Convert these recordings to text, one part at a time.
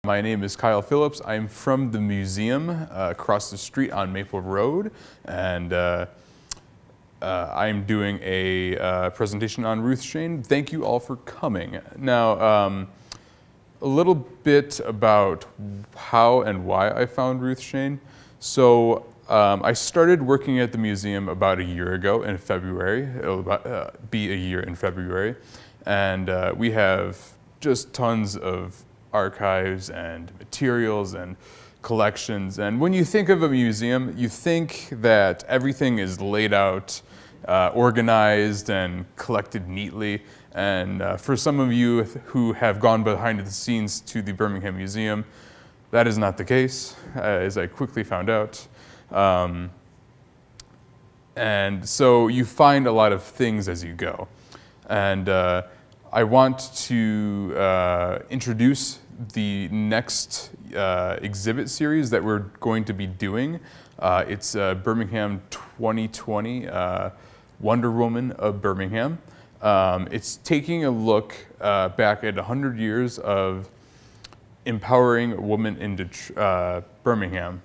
My name is Kyle Phillips. I'm from the museum across the street on Maple Road, and I'm doing a presentation on Ruth Shain. Thank you all for coming. Now, a little bit about how and why I found Ruth Shain. So I started working at the museum about a year ago in February. It'll be a year in February. And we have just tons of archives and materials and collections. And when you think of a museum, you think that everything is laid out, organized and collected neatly. And for some of you who have gone behind the scenes to the Birmingham Museum, that is not the case, as I quickly found out. And so you find a lot of things as you go. And I want to introduce the next exhibit series that we're going to be doing. It's Birmingham 2020, Wonder Woman of Birmingham. It's taking a look back at 100 years of empowering women in Birmingham.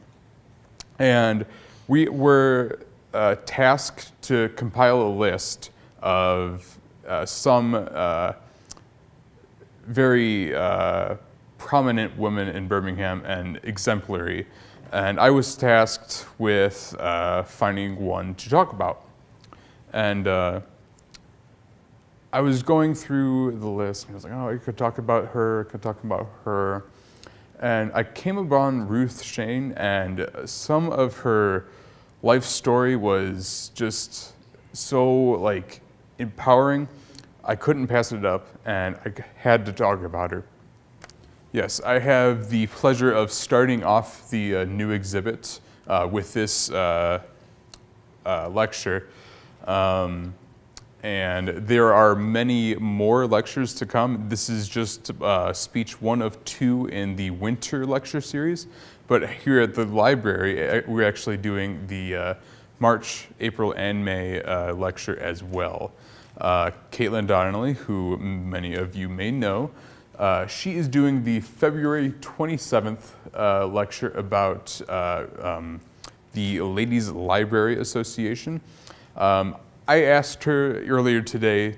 And we were tasked to compile a list of some very prominent women in Birmingham and exemplary. And I was tasked with finding one to talk about. And I was going through the list, and I was like, oh, I could talk about her, I could talk about her. And I came upon Ruth Shain, and some of her life story was just so empowering. I couldn't pass it up, and I had to talk about her. Yes, I have the pleasure of starting off the new exhibit with this lecture. And there are many more lectures to come. This is just speech 1 of 2 in the winter lecture series. But here at the library, we're actually doing the March, April, and May lecture as well. Caitlin Donnelly, who many of you may know, she is doing the February 27th lecture about the Ladies Library Association. I asked her earlier today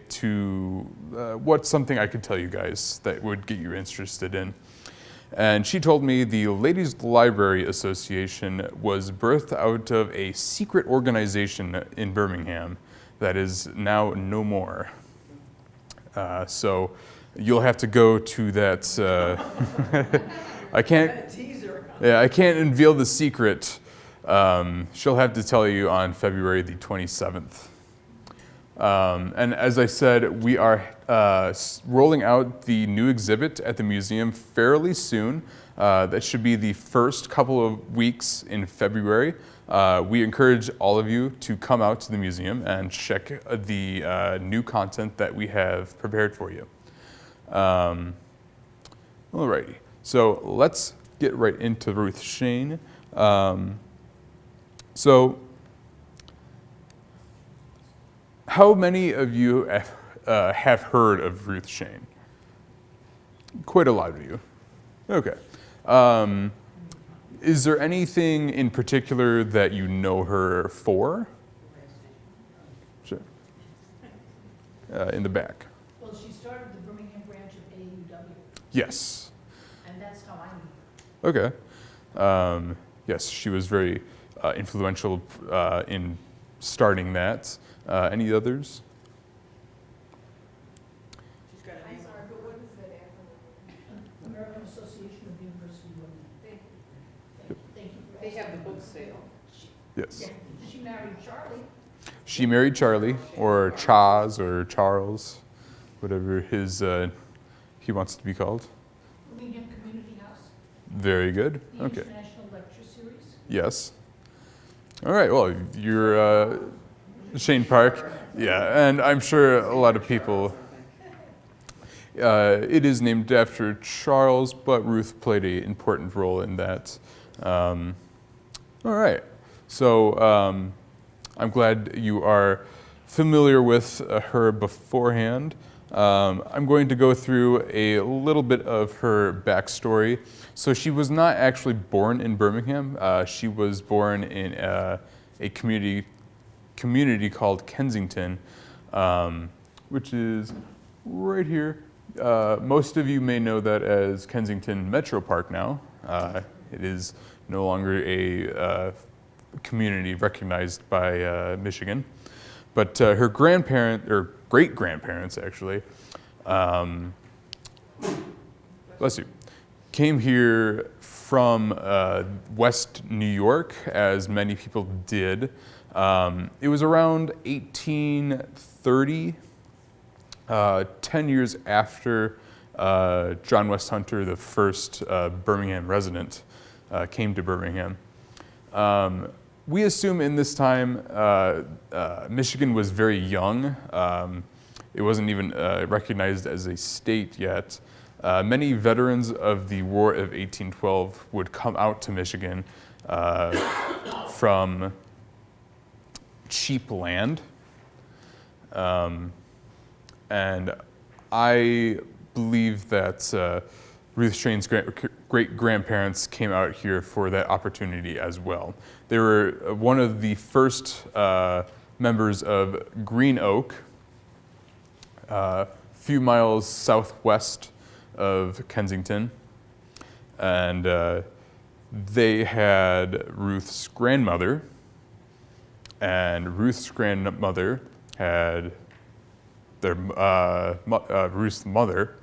what's something I could tell you guys that would get you interested in. And she told me the Ladies Library Association was birthed out of a secret organization in Birmingham that is now no more. So you'll have to go to that. I can't unveil the secret. She'll have to tell you on February the 27th. And as I said, we are rolling out the new exhibit at the museum fairly soon. That should be the first couple of weeks in February. We encourage all of you to come out to the museum and check the new content that we have prepared for you. Alrighty, so let's get right into Ruth Shain. How many of you have heard of Ruth Shain? Quite a lot of you. Okay. Is there anything in particular that you know her for? Sure. In the back. Well, she started the Birmingham branch of AUW. Yes. And that's how I knew her. Okay. Yes, she was very influential in starting that. Any others? I'm sorry, but what is that acronym? American Association of University Women. Thank you. They have the book sale. Yes. Yeah, she married Charlie. She married Charlie, or Chaz, or Charles, whatever he wants to be called. Birmingham Community House. Very good. The Okay. International Lecture Series. Yes. All right. Well, you're Shane Park. Yeah, and I'm sure a lot of people. It is named after Charles, but Ruth played an important role in that. All right. So I'm glad you are familiar with her beforehand. I'm going to go through a little bit of her backstory. So she was not actually born in Birmingham. She was born in a community called Kensington, which is right here. Most of you may know that as Kensington Metro Park now. It is no longer a community recognized by Michigan. But her great-grandparents actually, bless you, came here from West New York, as many people did. It was around 1830, 10 years after John West Hunter, the first Birmingham resident, came to Birmingham. We assume in this time, Michigan was very young. It wasn't even recognized as a state yet. Many veterans of the War of 1812 would come out to Michigan from cheap land. And I believe that Ruth Shain's great-grandparents came out here for that opportunity as well. They were one of the first members of Green Oak, a few miles southwest of Kensington. And they had Ruth's grandmother, and Ruth's grandmother had Ruth's mother,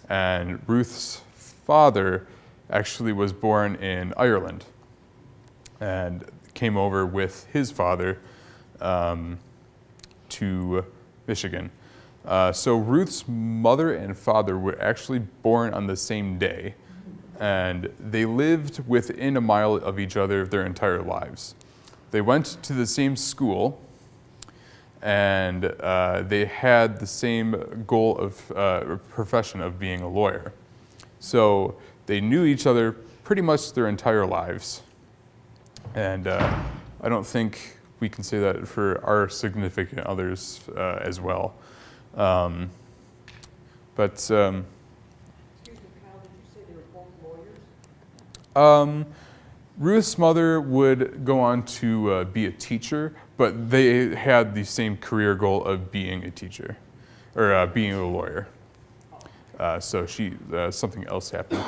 and Ruth's father actually was born in Ireland and came over with his father to Michigan. So Ruth's mother and father were actually born on the same day, and they lived within a mile of each other their entire lives. They went to the same school, and they had the same goal of profession of being a lawyer. So they knew each other pretty much their entire lives. And I don't think we can say that for our significant others as well. Excuse me, Kyle, did you say they were both lawyers? Ruth's mother would go on to be a teacher, but they had the same career goal of being a teacher, or being a lawyer. So something else happened.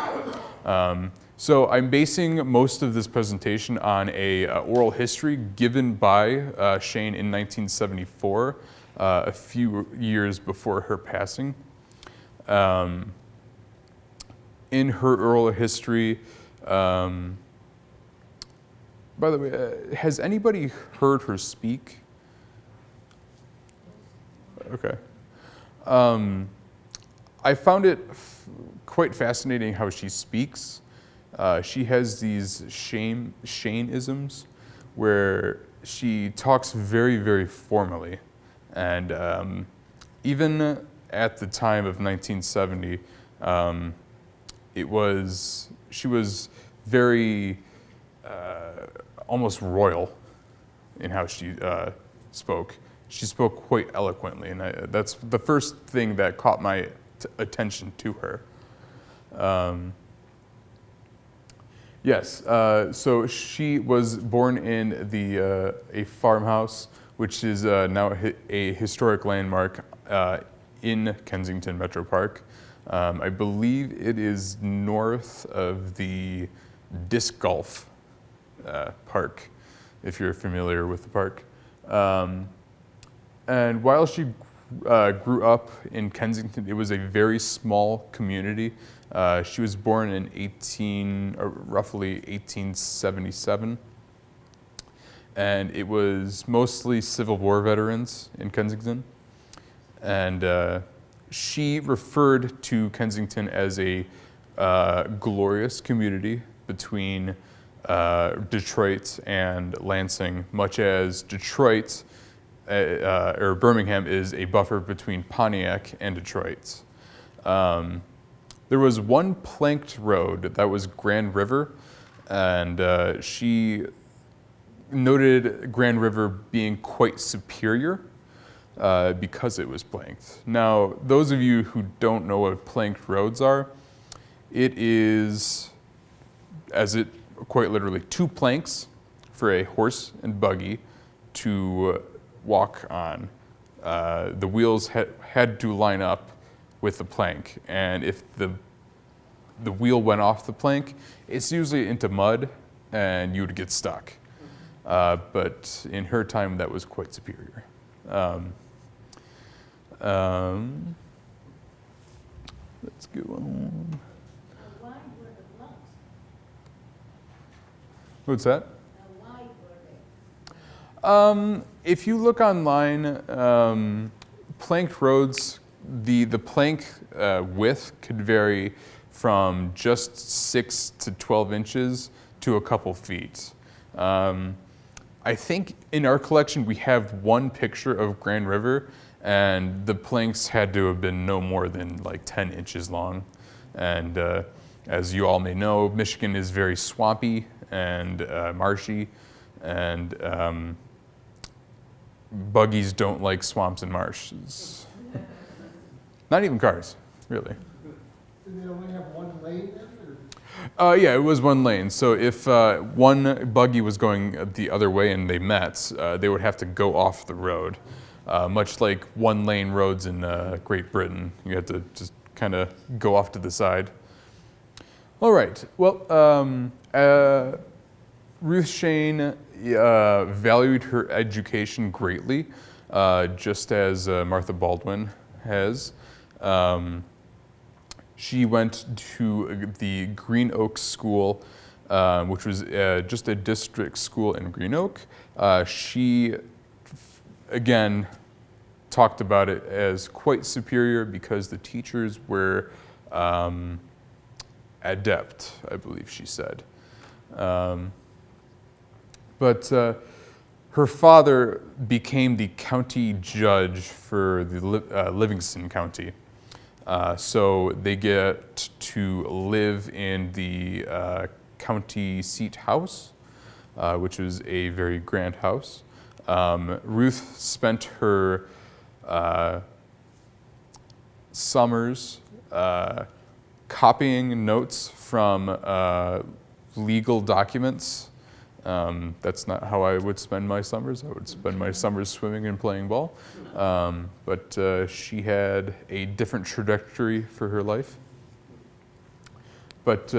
So I'm basing most of this presentation on a oral history given by Shane in 1974, a few years before her passing. In her oral history, by the way, has anybody heard her speak? Okay. I found it quite fascinating how she speaks. She has these Shainisms where she talks very, very formally. And even at the time of 1970, she was very almost royal in how she spoke. She spoke quite eloquently, and that's the first thing that caught my attention to her. Yes, so she was born in a farmhouse, which is now a historic landmark in Kensington Metro Park. I believe it is north of the disc golf park, if you're familiar with the park. And while she grew up in Kensington, it was a very small community. She was born in roughly 1877. And it was mostly Civil War veterans in Kensington. And she referred to Kensington as a glorious community between Detroit and Lansing, much as Detroit or Birmingham is a buffer between Pontiac and Detroit. There was one planked road that was Grand River, and she noted Grand River being quite superior. because it was planked. Now, those of you who don't know what planked roads are, it is, as it quite literally, 2 planks for a horse and buggy to walk on. The wheels had to line up with the plank, and if the wheel went off the plank, it's usually into mud and you would get stuck. But in her time, that was quite superior. Let's go on. Why were the blocks? What's that? Why were they? If you look online, planked roads, the plank width could vary from just 6 to 12 inches to a couple feet. I think in our collection we have one picture of Grand River, and the planks had to have been no more than like 10 inches long. And as you all may know, Michigan is very swampy and marshy, and buggies don't like swamps and marshes. Not even cars, really. Did they only have one lane then, Yeah, it was one lane. So if one buggy was going the other way and they met, they would have to go off the road. Much like one lane roads in Great Britain. You had to just kind of go off to the side. All right, well, Ruth Shain valued her education greatly, just as Martha Baldwin has. She went to the Green Oak School, which was just a district school in Green Oak. She, again, talked about it as quite superior because the teachers were adept, I believe she said. But her father became the county judge for the Livingston County. So they get to live in the county seat house, which was a very grand house. Ruth spent her summers copying notes from legal documents. That's not how I would spend my summers. I would spend my summers swimming and playing ball. But she had a different trajectory for her life. But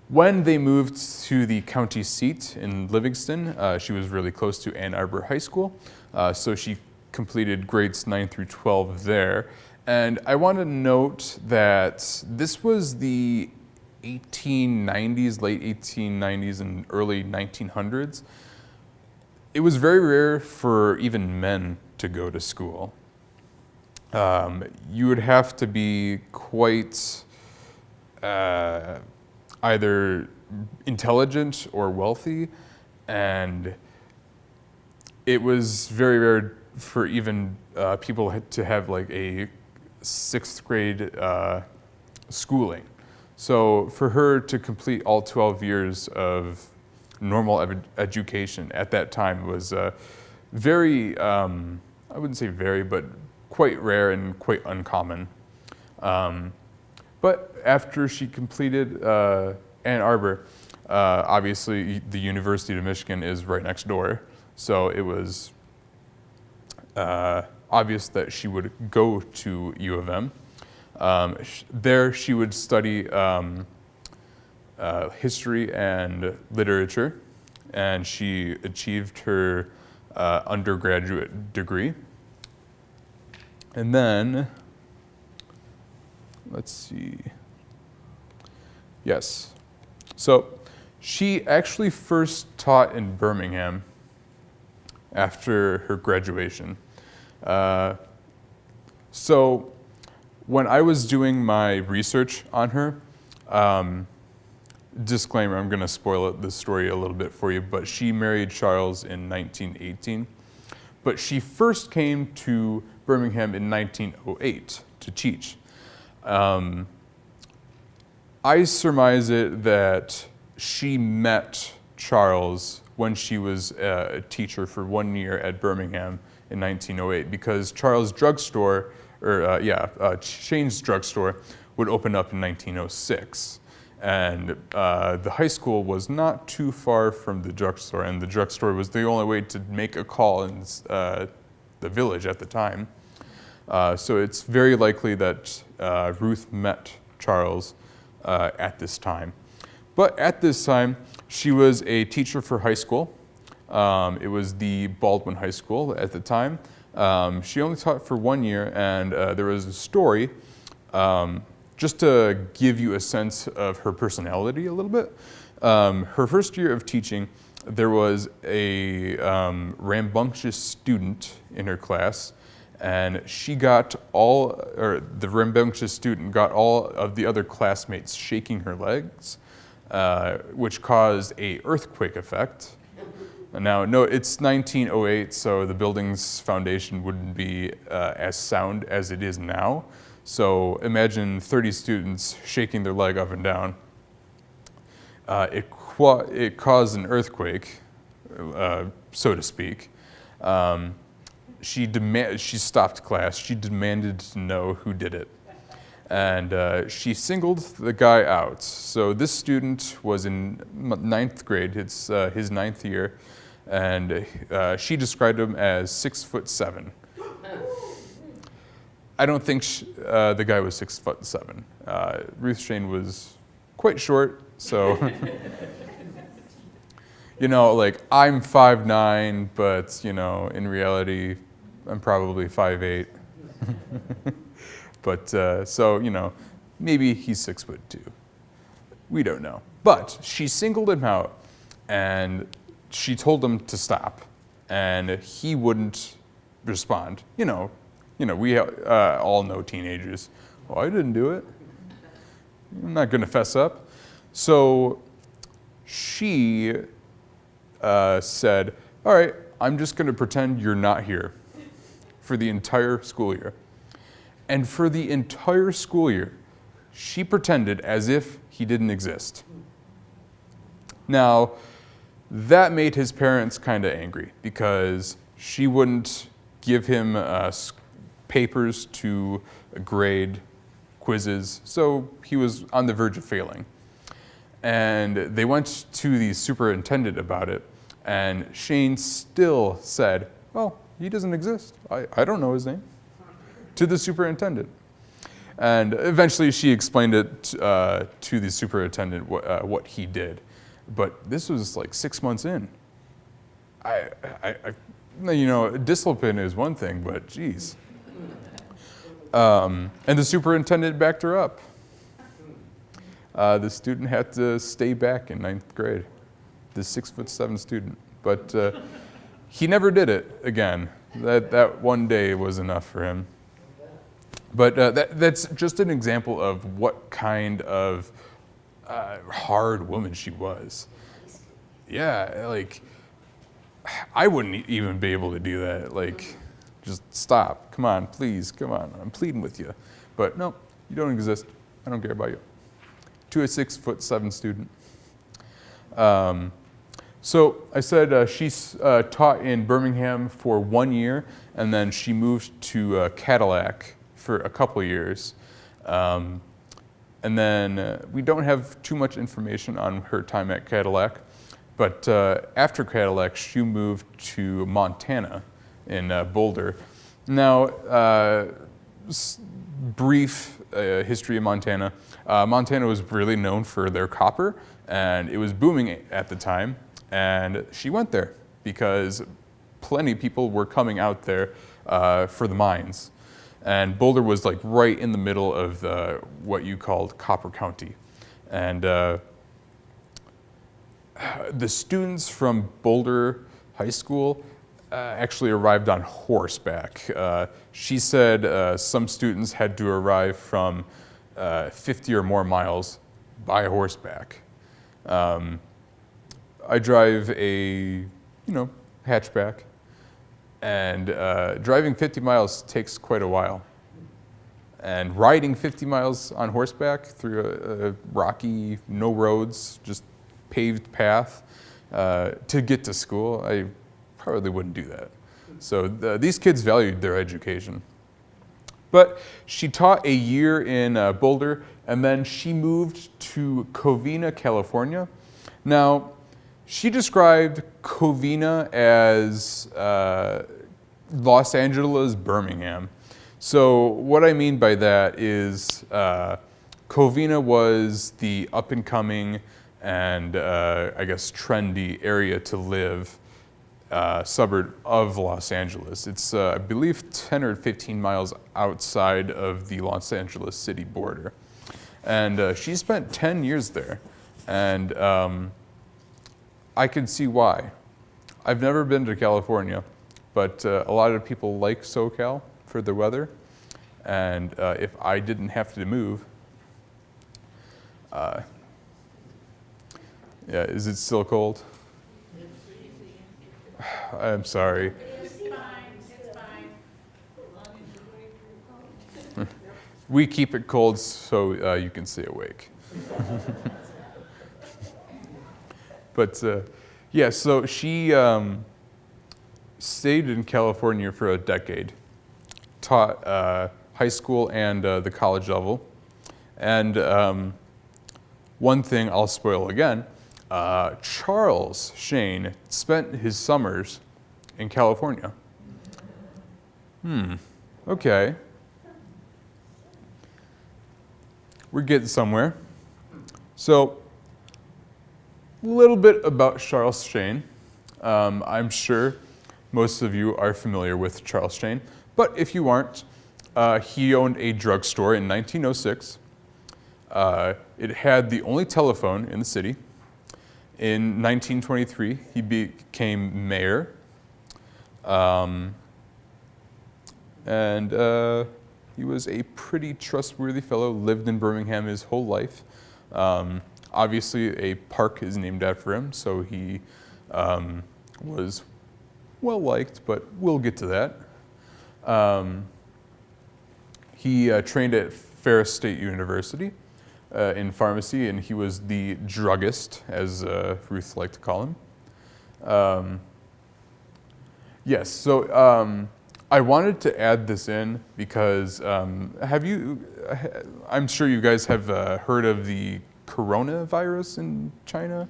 when they moved to the county seat in Livingston, she was really close to Ann Arbor High School. So she completed grades 9 through 12 there. And I want to note that this was the 1890s, late 1890s and early 1900s. It was very rare for even men to go to school. You would have to be quite either intelligent or wealthy, and it was very rare for even people to have like a 6th grade schooling. So for her to complete all 12 years of normal education at that time was very, I wouldn't say very, but quite rare and quite uncommon. But after she completed Ann Arbor, obviously the University of Michigan is right next door. So it was obvious that she would go to U of M. There she would study history and literature, and she achieved her undergraduate degree. And then, let's see. Yes. So she actually first taught in Birmingham after her graduation. So when I was doing my research on her, disclaimer, I'm going to spoil the story a little bit for you, but she married Charles in 1918. But she first came to Birmingham in 1908 to teach. I surmise it that she met Charles when she was a teacher for 1 year at Birmingham in 1908 because Charles' drugstore, Shane's drugstore, would open up in 1906. And the high school was not too far from the drugstore, and the drugstore was the only way to make a call in the village at the time. So it's very likely that Ruth met Charles at this time. But at this time, she was a teacher for high school. It was the Baldwin High School at the time. She only taught for 1 year, and there was a story, just to give you a sense of her personality a little bit. Her first year of teaching, there was a rambunctious student in her class, and the rambunctious student got all of the other classmates shaking her legs, which caused an earthquake effect. Now, no, it's 1908, so the building's foundation wouldn't be as sound as it is now. So imagine 30 students shaking their leg up and down. It caused an earthquake, so to speak. She stopped class. She demanded to know who did it. And she singled the guy out. So this student was in 9th grade. It's his 9th year. And she described him as 6'7". I don't think the guy was 6'7". Ruth Shain was quite short, so like I'm 5'9", but in reality, I'm probably 5'8". But so maybe he's 6'2". We don't know. But she singled him out, and she told him to stop, and he wouldn't respond. We all know teenagers. Oh, I didn't do it. I'm not going to fess up. So she said, all right, I'm just going to pretend you're not here for the entire school year. And for the entire school year, she pretended as if he didn't exist. Now, that made his parents kind of angry because she wouldn't give him papers to grade quizzes, so he was on the verge of failing. And they went to the superintendent about it, and Shane still said, well, he doesn't exist. I don't know his name, to the superintendent. And eventually she explained it to the superintendent what he did. But this was like 6 months in. Discipline is one thing, but geez. And the superintendent backed her up. The student had to stay back in 9th grade, the 6'7" student. But he never did it again. That one day was enough for him. But that's just an example of what kind of hard woman she was. Yeah, like, I wouldn't even be able to do that. Like, just stop. Come on, please, come on. I'm pleading with you. But no, you don't exist. I don't care about you. To a 6'7" student. So I said she's taught in Birmingham for 1 year, and then she moved to Cadillac for a couple years. And then we don't have too much information on her time at Cadillac, but after Cadillac, she moved to Montana in Boulder. Now, brief history of Montana. Montana was really known for their copper, and it was booming at the time. And she went there because plenty of people were coming out there for the mines. And Boulder was like right in the middle of what you called Copper County. And the students from Boulder High School actually arrived on horseback. She said some students had to arrive from 50 or more miles by horseback. I drive a, hatchback, and driving 50 miles takes quite a while. And riding 50 miles on horseback through a rocky, no roads, just paved path to get to school, I probably wouldn't do that. So these kids valued their education. But she taught a year in Boulder, and then she moved to Covina, California. Now, she described Covina as Los Angeles, Birmingham. So what I mean by that is Covina was the up-and-coming and I guess trendy area to live, suburb of Los Angeles. It's, I believe, 10 or 15 miles outside of the Los Angeles city border. And she spent 10 years there. And I can see why. I've never been to California, but a lot of people like SoCal for the weather. And if I didn't have to move, yeah, is it still cold? I'm sorry. It's fine, it's fine. We keep it cold so you can stay awake. But yeah, so she stayed in California for a decade, taught high school and the college level. And one thing I'll spoil again, Charles Shane spent his summers in California. Okay. We're getting somewhere. So, a little bit about Charles Shane. I'm sure most of you are familiar with Charles Shane, but if you aren't, he owned a drugstore in 1906. It had the only telephone in the city. In 1923, he became mayor. And he was a pretty trustworthy fellow, lived in Birmingham his whole life. Obviously, a park is named after him, so he was well liked, but we'll get to that. He trained at Ferris State University in pharmacy, and he was the druggist, as Ruth liked to call him. Yes, so I wanted to add this in because I'm sure you guys have heard of the coronavirus in China?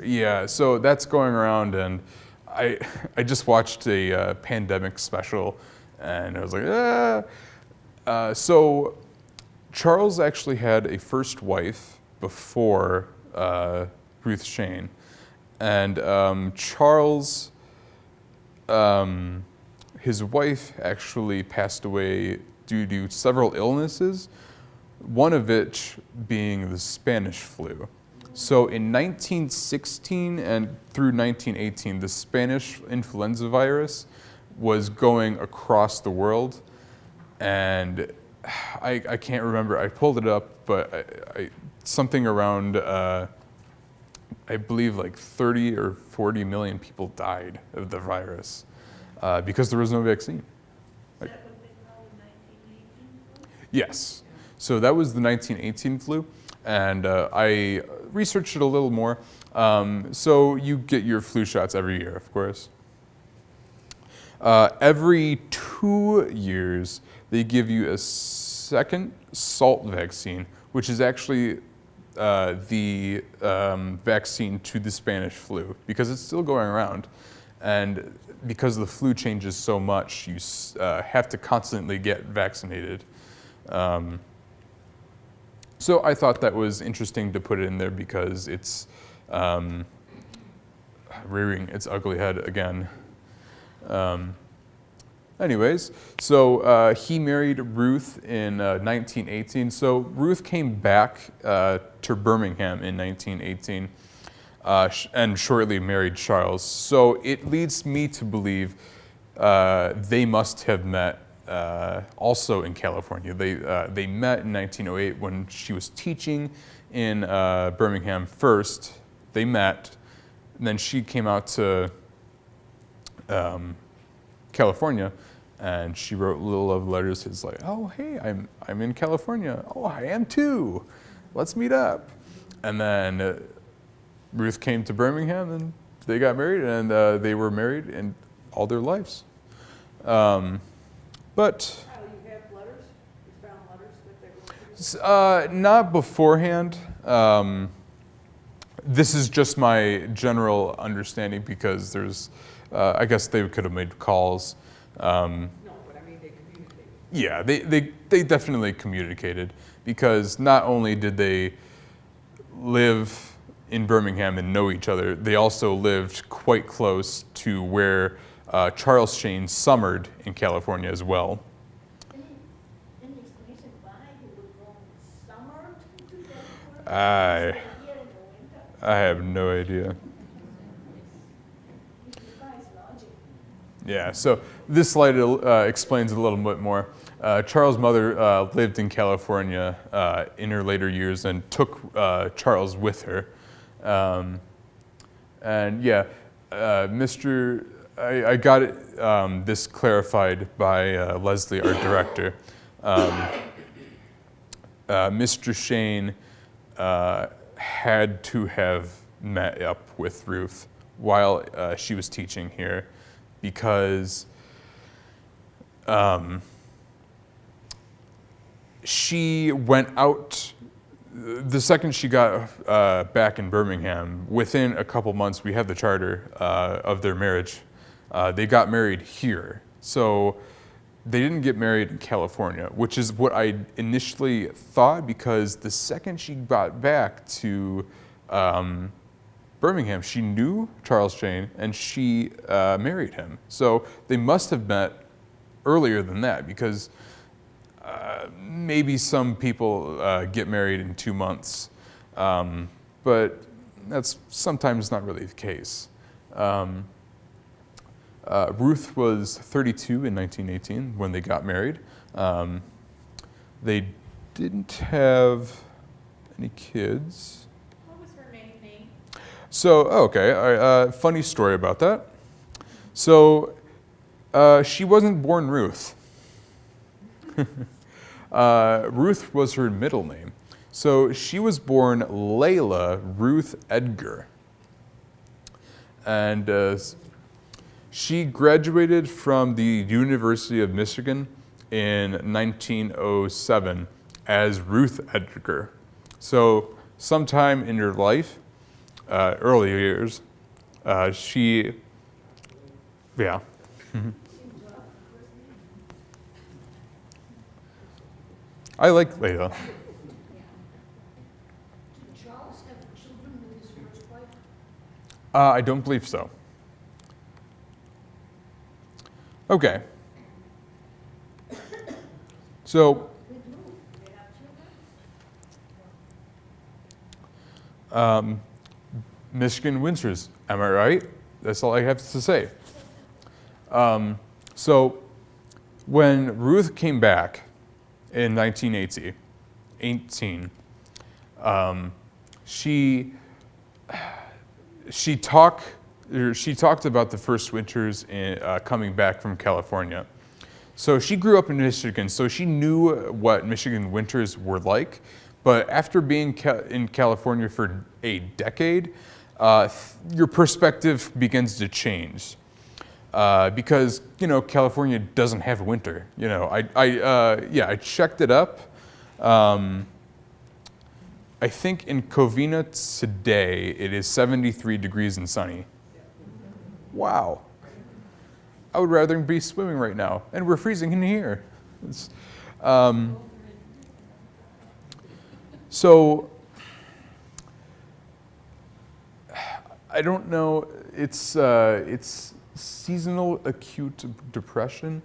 Yeah, so that's going around, and I just watched a pandemic special, and I was like, so Charles actually had a first wife before Ruth Shain, and Charles, his wife actually passed away due to several illnesses, one of which being the Spanish flu. So in 1916 and through 1918, the Spanish influenza virus was going across the world, and I can't remember, I pulled it up, but something around, I believe like 30 or 40 million people died of the virus because there was no vaccine. Is that what they call the 1918? Yes, so that was the 1918 flu, and I researched it a little more. So you get your flu shots every year, of course. Every 2 years, they give you a second salt vaccine, which is actually the vaccine to the Spanish flu, because it's still going around. And because the flu changes so much, you have to constantly get vaccinated. So I thought that was interesting to put it in there because it's rearing its ugly head again. Anyways, so he married Ruth in 1918. So Ruth came back to Birmingham in 1918 and shortly married Charles. So it leads me to believe they must have met also in California. They met in 1908 when she was teaching in Birmingham first. They met, and then she came out to California, and she wrote little love letters. It's like, oh hey, I'm in California. Oh, I am too. Let's meet up. And then Ruth came to Birmingham, and they got married, and they were married in all their lives. But Kyle, you have letters? You found letters that they wrote to you? not beforehand. This is just my general understanding because there's, I guess they could have made calls. No, but I mean, they communicated. Yeah, they definitely communicated because not only did they live in Birmingham and know each other, they also lived quite close to where Charles Shane summered in California as well. Any explanation why he would go in summer to California? I Here in the winter? I have no idea. It defies logic. Yeah, so this slide explains a little bit more. Charles' mother lived in California in her later years and took Charles with her. And yeah, I got it, this clarified by Leslie, our director. Mr. Shane had to have met up with Ruth while she was teaching here because she went out the second she got back in Birmingham. Within a couple months, we have the charter of their marriage. They got married here. So they didn't get married in California, which is what I initially thought, because the second she got back to Birmingham, she knew Charles Shane and she married him. So they must have met earlier than that, because maybe some people get married in 2 months, but that's sometimes not really the case. Ruth was 32 in 1918 when they got married. They didn't have any kids. What was her maiden name? So, okay, funny story about that. So, she wasn't born Ruth. Ruth was her middle name. So she was born Layla Ruth Edgar. And she graduated from the University of Michigan in 1907 as Ruth Edgar. So sometime in her life, early years, yeah. I like Layla. Did Charles have children with his first wife? I don't believe so. Okay. So, Michigan winters, am I right? That's all I have to say. So, when Ruth came back in 1918, she talked about the first winters coming back from California. So she grew up in Michigan, so she knew what Michigan winters were like. But after being in California for a decade, your perspective begins to change. Because California doesn't have winter. I checked it up. I think in Covina today it is 73 degrees and sunny. Wow. I would rather be swimming right now, and we're freezing in here. So I don't know. It's seasonal acute depression.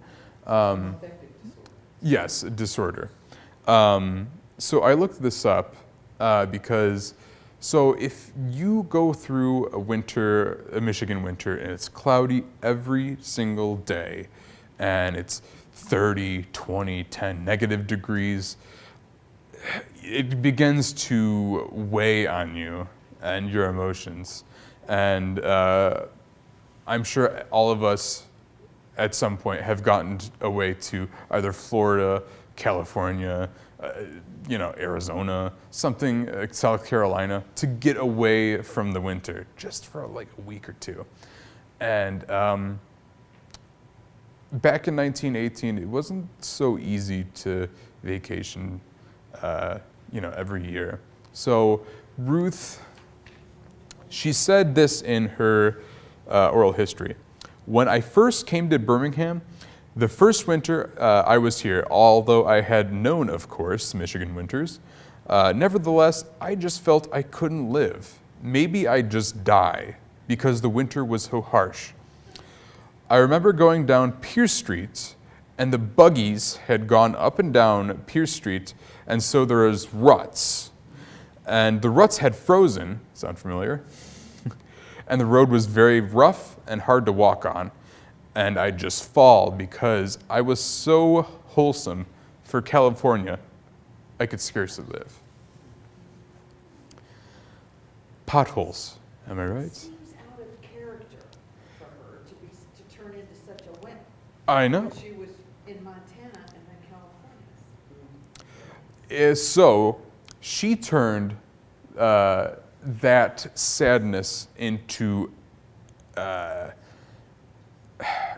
Yes, a disorder. So I looked this up because, so if you go through a Michigan winter, and it's cloudy every single day, and it's 30, 20, 10 negative degrees, it begins to weigh on you and your emotions. And I'm sure all of us at some point have gotten away to either Florida, California, Arizona, something, South Carolina, to get away from the winter just for like a week or two. And back in 1918, it wasn't so easy to vacation, every year. So Ruth, she said this in her oral history. When I first came to Birmingham, the first winter I was here, although I had known, of course, Michigan winters, nevertheless, I just felt I couldn't live. Maybe I'd just die because the winter was so harsh. I remember going down Pierce Street, and the buggies had gone up and down Pierce Street, and so there was ruts. And the ruts had frozen, sound familiar? And the road was very rough and hard to walk on. And I'd just fall because I was so wholesome for California, I could scarcely live. Potholes, am I right? Seems out of character for her to turn into such a wimp. I know. When she was in Montana and then California. So she turned that sadness into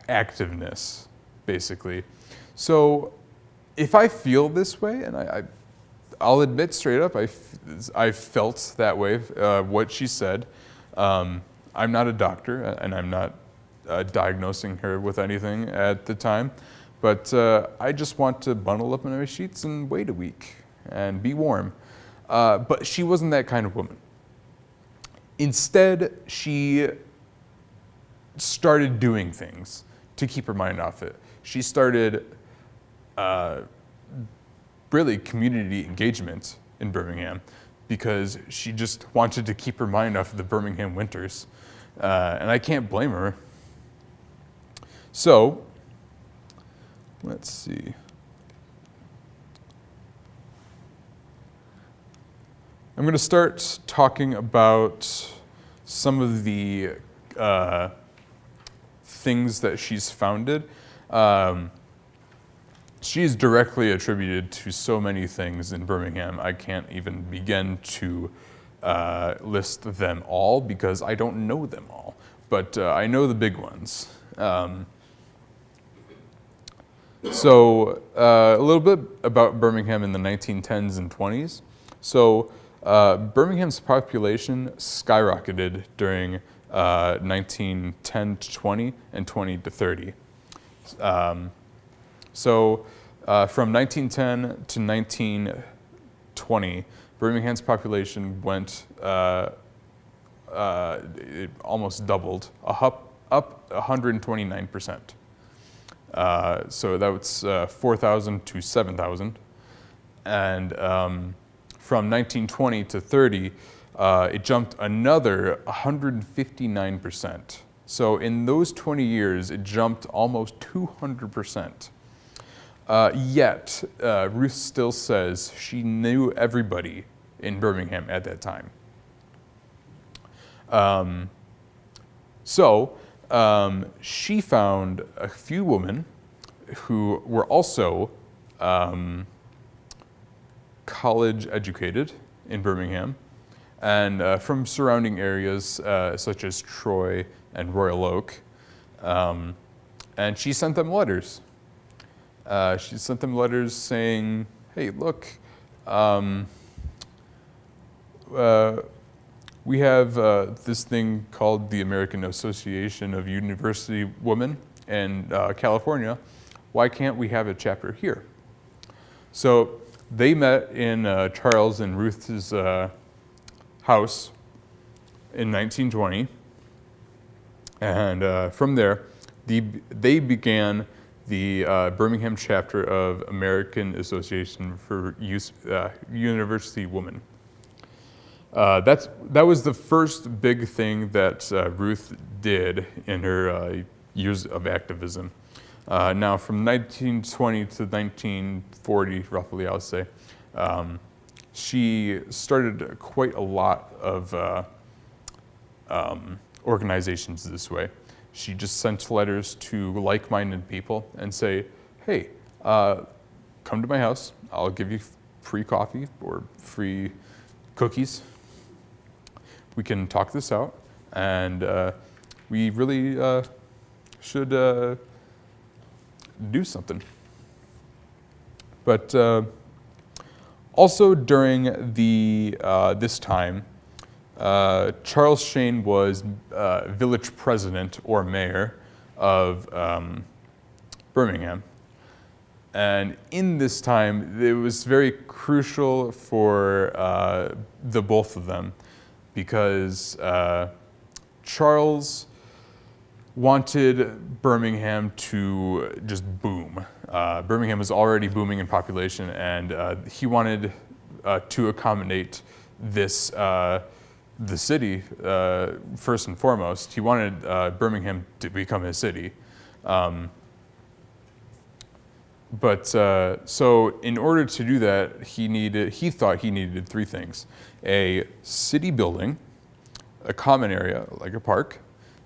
activeness, basically. So if I feel this way, and I'll admit straight up, I felt that way, what she said. I'm not a doctor, and I'm not diagnosing her with anything at the time, but I just want to bundle up in my sheets and wait a week and be warm. But she wasn't that kind of woman. Instead, she started doing things to keep her mind off it. She started really community engagement in Birmingham because she just wanted to keep her mind off the Birmingham winters. And I can't blame her. So, let's see. I'm going to start talking about some of the things that she's founded. She is directly attributed to so many things in Birmingham. I can't even begin to list them all because I don't know them all, but I know the big ones. So a little bit about Birmingham in the 1910s and 20s. So Birmingham's population skyrocketed during 1910 to 20 and 20 to 30. So from 1910 to 1920, Birmingham's population went, it almost doubled, up 129%. So that was 4,000 to 7,000. And from 1920 to 30, it jumped another 159%. So in those 20 years, it jumped almost 200%. Yet, Ruth still says she knew everybody in Birmingham at that time. She found a few women who were also college educated in Birmingham and from surrounding areas such as Troy and Royal Oak. And she sent them letters. She sent them letters saying, hey, look, we have this thing called the American Association of University Women in California. Why can't we have a chapter here? So they met in Charles and Ruth's house in 1920. And from there, they began the Birmingham chapter of American Association for University Women. That was the first big thing that Ruth did in her years of activism. Now, from 1920 to 1940, roughly, I'll say, she started quite a lot of organizations this way. She just sent letters to like-minded people and say, hey, come to my house. I'll give you free coffee or free cookies. We can talk this out, and we really should do something. But also during this time, Charles Shane was village president or mayor of Birmingham. And in this time, it was very crucial for the both of them because Charles wanted Birmingham to just boom. Birmingham was already booming in population, and he wanted to accommodate this, the city, first and foremost. He wanted Birmingham to become his city. So in order to do that, he thought he needed three things: a city building, a common area like a park,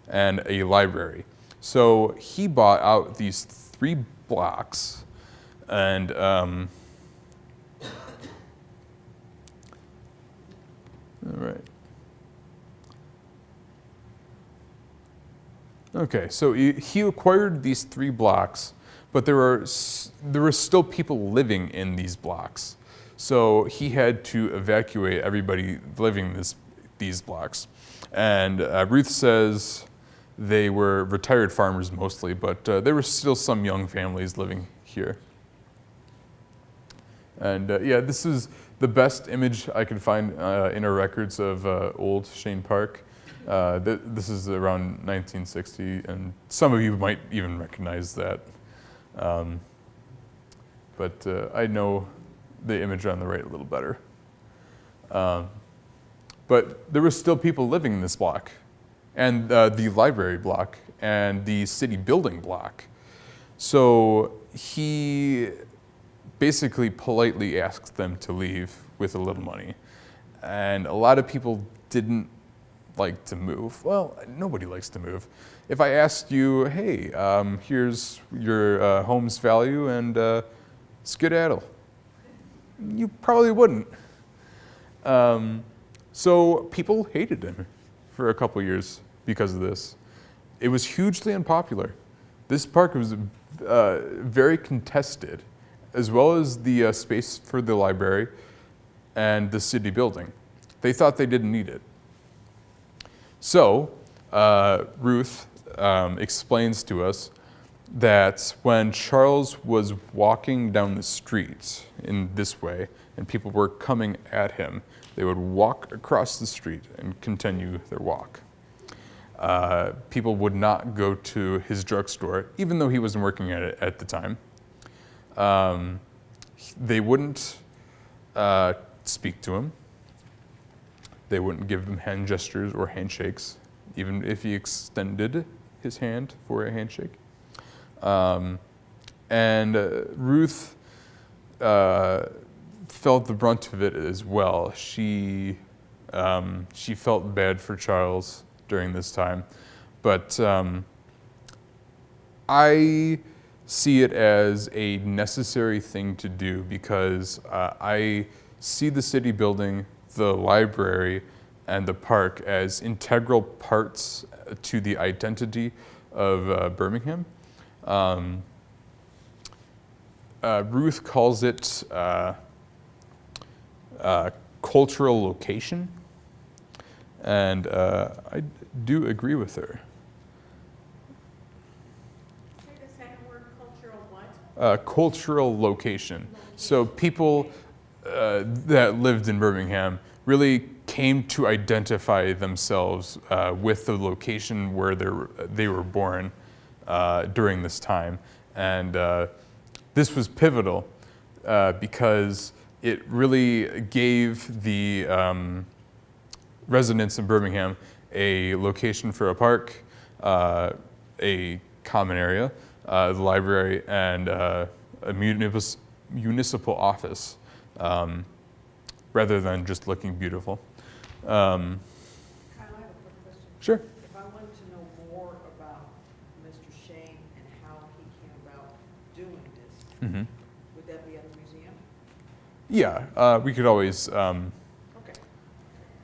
and a library. So he bought out these 3 blocks, and all right. Okay, so he acquired these 3 blocks, but there were still people living in these blocks. So he had to evacuate everybody living in these blocks. And Ruth says they were retired farmers mostly, but there were still some young families living here. And yeah, this is the best image I could find in our records of old Shane Park. This is around 1960, and some of you might even recognize that. But I know the image on the right a little better. But there were still people living in this block, and the library block, and the city building block. So he basically politely asked them to leave with a little money. And a lot of people didn't like to move. Well, nobody likes to move. If I asked you, hey, here's your home's value and skedaddle, you probably wouldn't. So people hated him for a couple years because of this. It was hugely unpopular. This park was very contested, as well as the space for the library and the city building. They thought they didn't need it. So Ruth explains to us that when Charles was walking down the street in this way and people were coming at him, they would walk across the street and continue their walk. People would not go to his drugstore, even though he wasn't working at it at the time. They wouldn't speak to him. They wouldn't give him hand gestures or handshakes, even if he extended his hand for a handshake. And Ruth felt the brunt of it as well. She felt bad for Charles during this time, but I see it as a necessary thing to do because I see the city building, the library, and the park as integral parts to the identity of Birmingham. Ruth calls it cultural location, and I do agree with her. Say the second word, cultural what? Cultural location. So people that lived in Birmingham really came to identify themselves with the location where they were born during this time. And this was pivotal because it really gave the residents in Birmingham a location for a park, a common area, the library, and a municipal office, rather than just looking beautiful. Kyle, I have a quick question. Sure. If I wanted to know more about Mr. Shane and how he came about doing this, Mm-hmm. would that be at the museum? Yeah, we could always. Okay.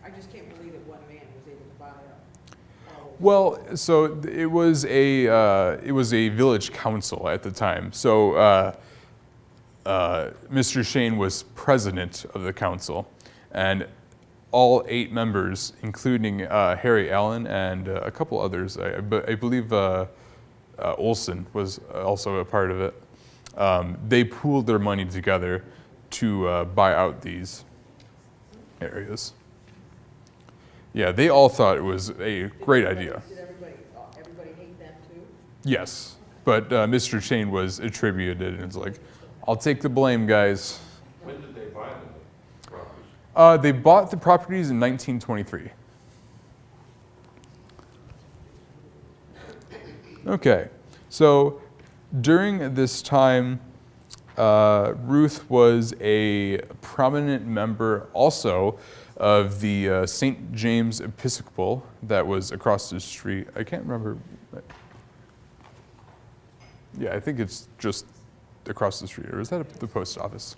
I just can't believe that one man was able to buy up all Well, so it was a village council at the time. So Mr. Shane was president of the council, and all 8 members, including Harry Allen and a couple others, I believe Olson was also a part of it. They pooled their money together to buy out these areas. Yeah, they all thought it was a great idea. Did everybody hate them too? Yes, but Mr. Shane was attributed, and it's like, I'll take the blame, guys. When did they buy the properties? They bought the properties in 1923. Okay, so during this time, Ruth was a prominent member also of the St. James Episcopal that was across the street. I can't remember. Yeah, I think it's just across the street, or is that the post office?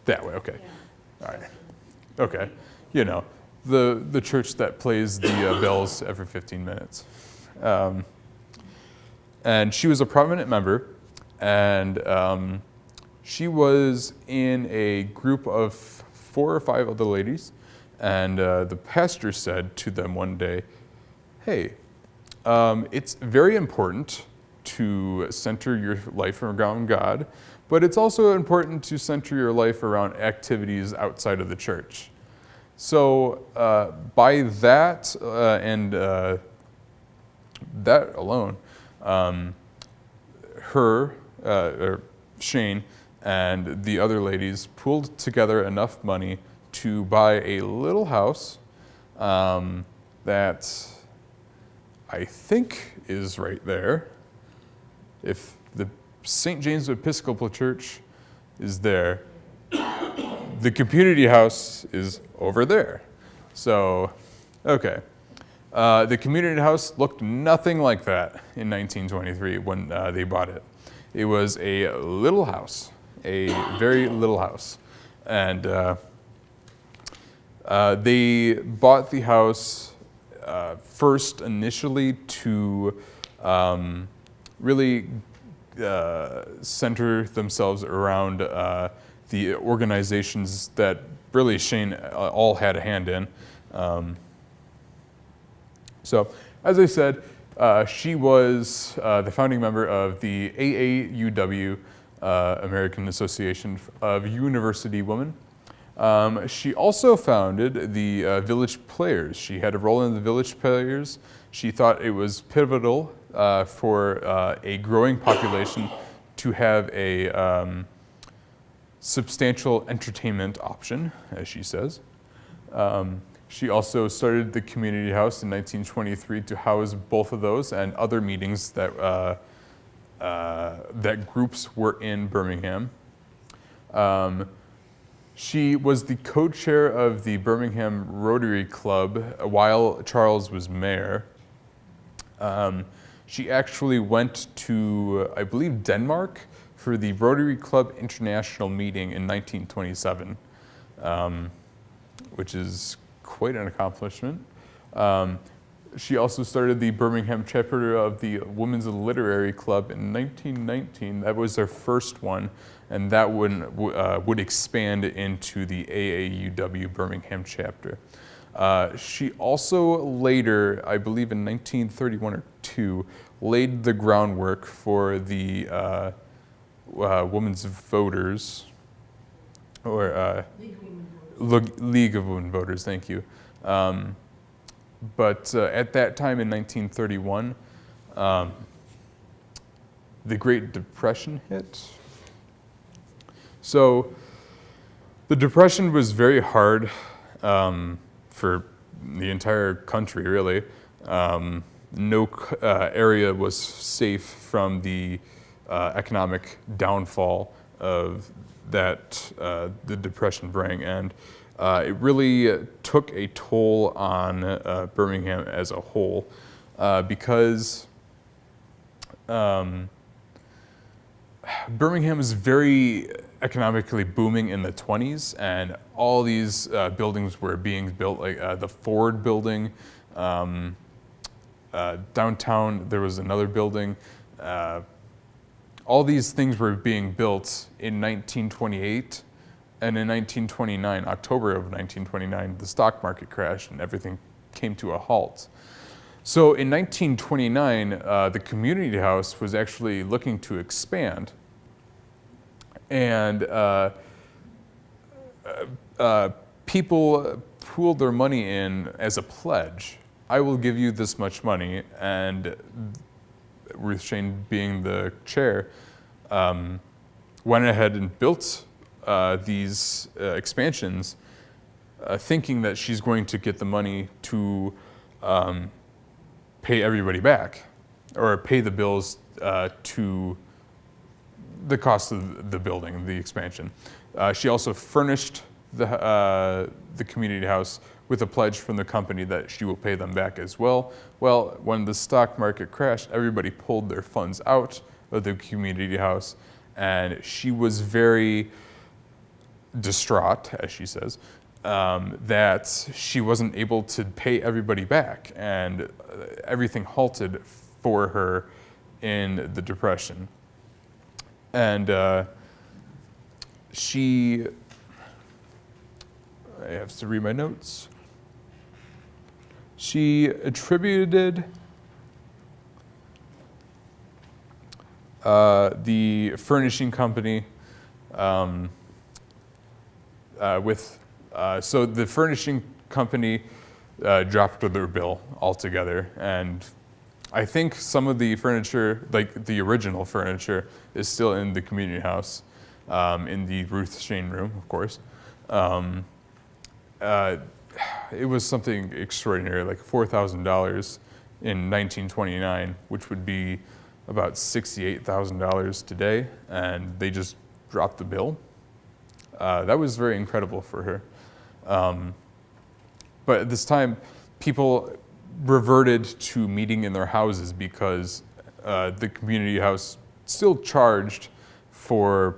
That way, okay. All right. Okay, you know, the church that plays the bells every 15 minutes. And she was a prominent member, and she was in a group of 4 or 5 other ladies, and the pastor said to them one day, hey, it's very important to center your life around God, but it's also important to center your life around activities outside of the church. So by that and that alone, or Shane and the other ladies pooled together enough money to buy a little house that I think is right there. If the St. James Episcopal Church is there, the community house is over there. So, okay. The community house looked nothing like that in 1923 when they bought it. It was a little house, a very little house. And they bought the house first initially to really center themselves around the organizations that really Shane all had a hand in. So, as I said, she was the founding member of the AAUW, American Association of University Women. She also founded the Village Players. She had a role in the Village Players. She thought it was pivotal for a growing population to have a substantial entertainment option, as she says. She also started the community house in 1923 to house both of those and other meetings that that groups were in Birmingham. She was the co-chair of the Birmingham Rotary Club while Charles was mayor. She actually went to, I believe, Denmark for the Rotary Club International meeting in 1927, which is quite an accomplishment. She also started the Birmingham chapter of the Women's Literary Club in 1919. That was their first one, and that would expand into the AAUW Birmingham chapter. She also later, I believe in 1931 or 2, laid the groundwork for the Women's Voters, or League of Women Voters, thank you. But at that time in 1931, the Great Depression hit. So the Depression was very hard for the entire country, really. No area was safe from the economic downfall of that the Depression bring, and it really took a toll on Birmingham as a whole because Birmingham was very economically booming in the 20s, and all these buildings were being built, like the Ford building, Downtown, there was another building. All these things were being built in 1928, and in 1929, October of 1929, the stock market crashed and everything came to a halt. So in 1929, the community house was actually looking to expand, and people pooled their money in as a pledge. I will give you this much money, and Ruth Shain, being the chair, went ahead and built these expansions, thinking that she's going to get the money to pay everybody back, or pay the bills to the cost of the building, the expansion. She also furnished the community house with a pledge from the company that she will pay them back as well. Well, when the stock market crashed, everybody pulled their funds out of the community house, and she was very distraught, as she says, that she wasn't able to pay everybody back, and everything halted for her in the Depression. And I have to read my notes. She attributed the furnishing company so the furnishing company dropped their bill altogether, and I think some of the furniture, like the original furniture, is still in the community house, in the Ruth Shain room, of course. It was something extraordinary, like $4,000 in 1929, which would be about $68,000 today, and they just dropped the bill. That was very incredible for her. But at this time, people reverted to meeting in their houses because the community house still charged for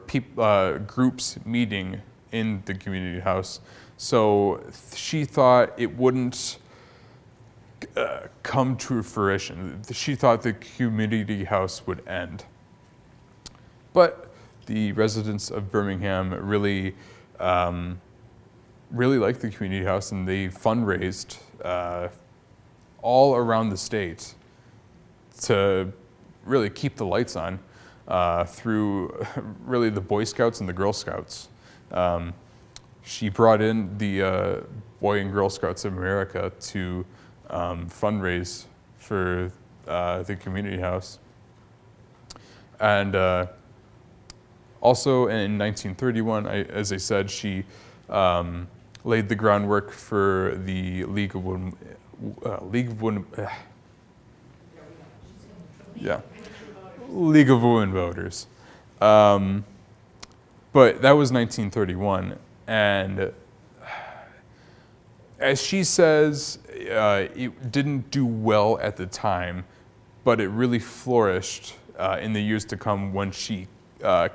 groups meeting in the community house. So she thought it wouldn't come to fruition. She thought the community house would end. But the residents of Birmingham really liked the community house, and they fundraised all around the state to really keep the lights on through really the Boy Scouts and the Girl Scouts. She brought in the Boy and Girl Scouts of America to fundraise for the community house. And also in 1931, as I said, she laid the groundwork for the League of Women, League of Women Voters. But that was 1931, and as she says, it didn't do well at the time, but it really flourished in the years to come when she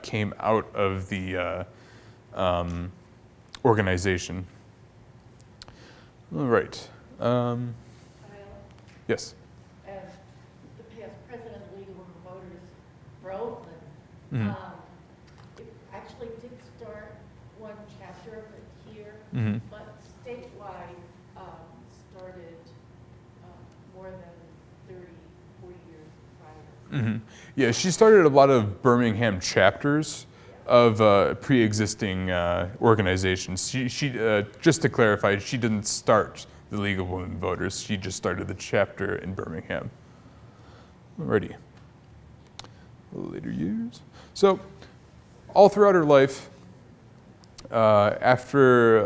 came out of the organization. All right. Yes. As the past president of the League of Women Voters, Baldwin, Mhm. it actually did start one chapter of it here, Mhm. but statewide started more than 30, 40 years prior. Mhm. Yeah, she started a lot of Birmingham chapters of pre-existing organizations. She just to clarify, she didn't start the League of Women Voters. She just started the chapter in Birmingham. Alrighty. Later years. So, all throughout her life, after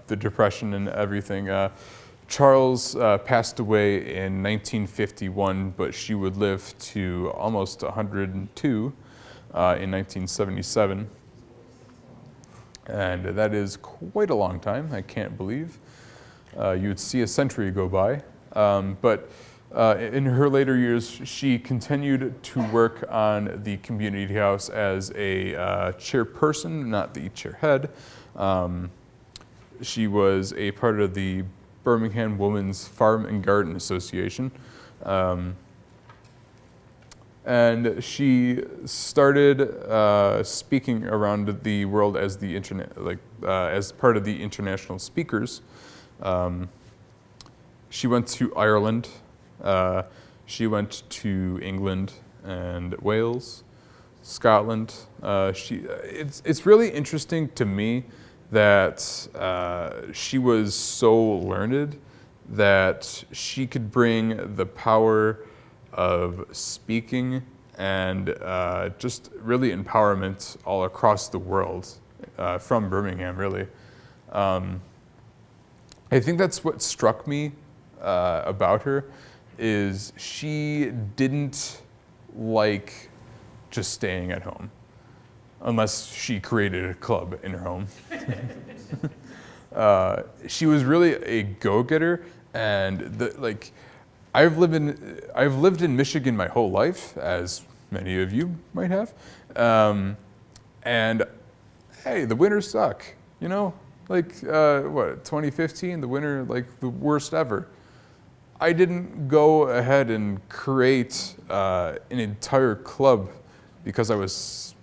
the Depression and everything, Charles passed away in 1951, but she would live to almost 102 in 1977. And that is quite a long time, I can't believe. You would see a century go by. But in her later years, she continued to work on the community house as a chairperson, not the chairhead. She was a part of the Birmingham Women's Farm and Garden Association, And she started speaking around the world as the as part of the international speakers. She went to Ireland. She went to England and Wales, Scotland. It's really interesting to me that she was so learned that she could bring the power of speaking and just really empowerment all across the world from Birmingham, really. I think that's what struck me about her, is she didn't like just staying at home, unless she created a club in her home. She was really a go-getter, and I've lived in Michigan my whole life, as many of you might have, and hey, the winters suck, you know? 2015, the winter, the worst ever. I didn't go ahead and create an entire club because I was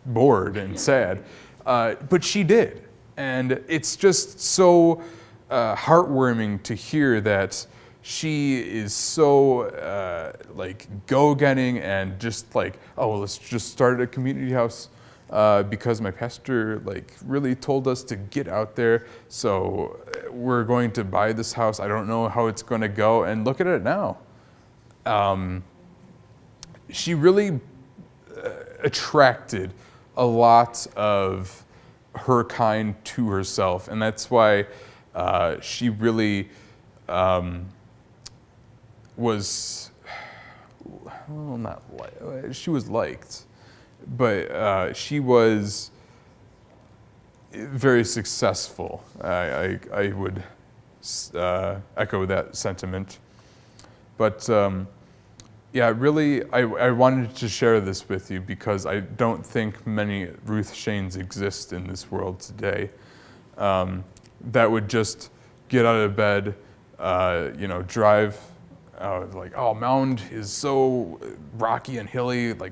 bored and sad, but she did. And it's just so heartwarming to hear that she is so go-getting and just let's just start a community house because my pastor really told us to get out there. So we're going to buy this house. I don't know how it's going to go, and look at it now. She really attracted a lot of her kind to herself, and that's why she really was, she was liked, but she was very successful. I would echo that sentiment. But yeah, really, I wanted to share this with you because I don't think many Ruth Shains exist in this world today that would just get out of bed, drive, Mound is so rocky and hilly, all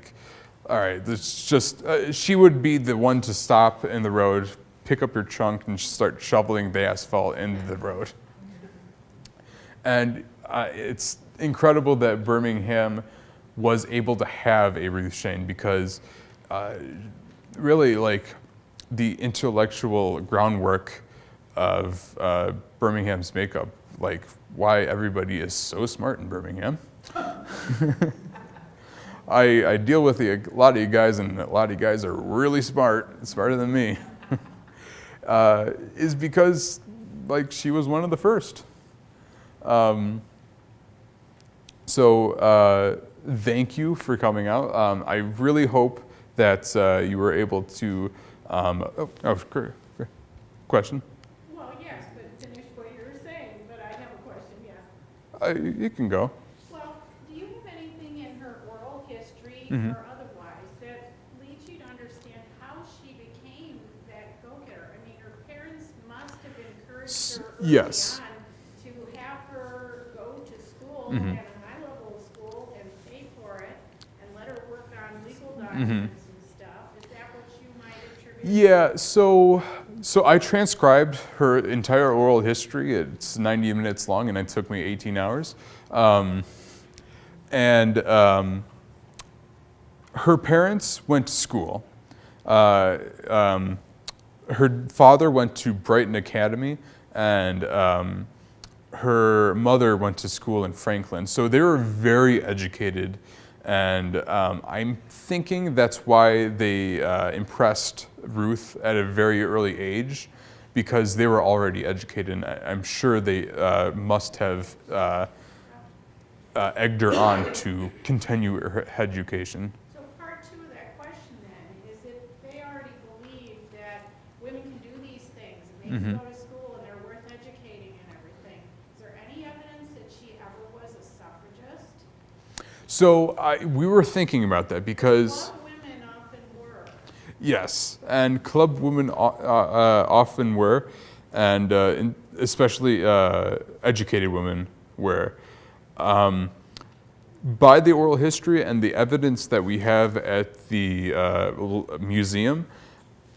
right, this just, she would be the one to stop in the road, pick up your trunk, and start shoveling the asphalt into the road. And it's incredible that Birmingham was able to have a Ruth Shain because really, the intellectual groundwork of Birmingham's makeup, why everybody is so smart in Birmingham. I deal with a lot of you guys, and a lot of you guys are really smart, smarter than me, is because she was one of the first. So thank you for coming out. I really hope that you were able to, question? Well, yes, but finish what you were saying, but I have a question, yes. You can go. Well, do you have anything in her oral history Mhm. or otherwise that leads you to understand how she became that go-getter? I mean, her parents must have encouraged her early Yes. on to have her go to school Mhm. at a high-level school and pay for it and let her work on legal documents and stuff. Is that what you might attribute? Yeah, so I transcribed her entire oral history. It's 90 minutes long, and it took me 18 hours. Her parents went to school. Her father went to Brighton Academy, and her mother went to school in Franklin. So they were very educated, and I'm thinking that's why they impressed Ruth at a very early age, because they were already educated, and I'm sure they must have egged her on to continue her education. So part two of that question then is if they already believe that women can do these things and they can go to school and they're worth educating and everything, is there any evidence that she ever was a suffragist? So we were thinking about that because Club women often were. yes, and club women often were, and especially educated women were. By the oral history and the evidence that we have at the museum,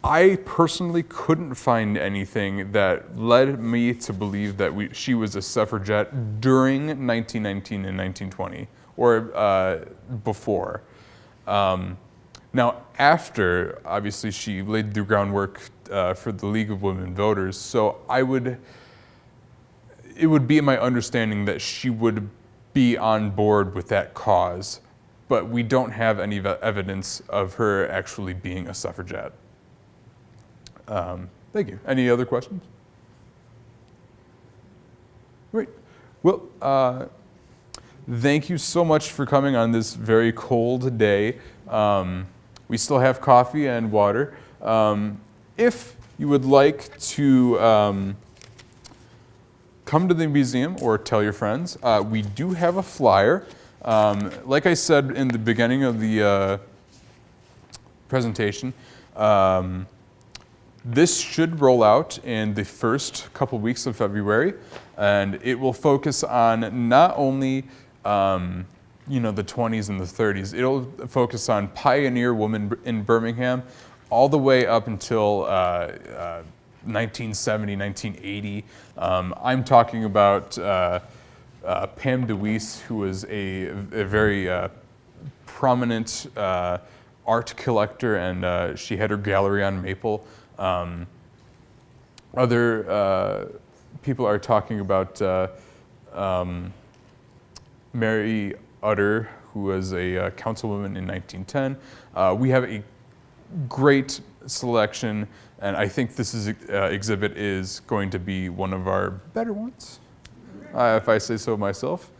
I personally couldn't find anything that led me to believe that she was a suffragette during 1919 and 1920 or before. Now, after, obviously, she laid the groundwork for the League of Women Voters, so it would be my understanding that she would be on board with that cause, but we don't have any evidence of her actually being a suffragette. Thank you. Any other questions? Great. Well, thank you so much for coming on this very cold day. We still have coffee and water. If you would like to come to the museum or tell your friends, we do have a flyer. Like I said in the beginning of the presentation, this should roll out in the first couple weeks of February, and it will focus on not only the 20s and the 30s. It'll focus on pioneer women in Birmingham all the way up until 1970, 1980. I'm talking about Pam DeWeese, who was a very prominent art collector, and she had her gallery on Maple. Other people are talking about Mary Utter, who was a councilwoman in 1910. We have a great selection, and I think this exhibit is going to be one of our better ones, if I say so myself.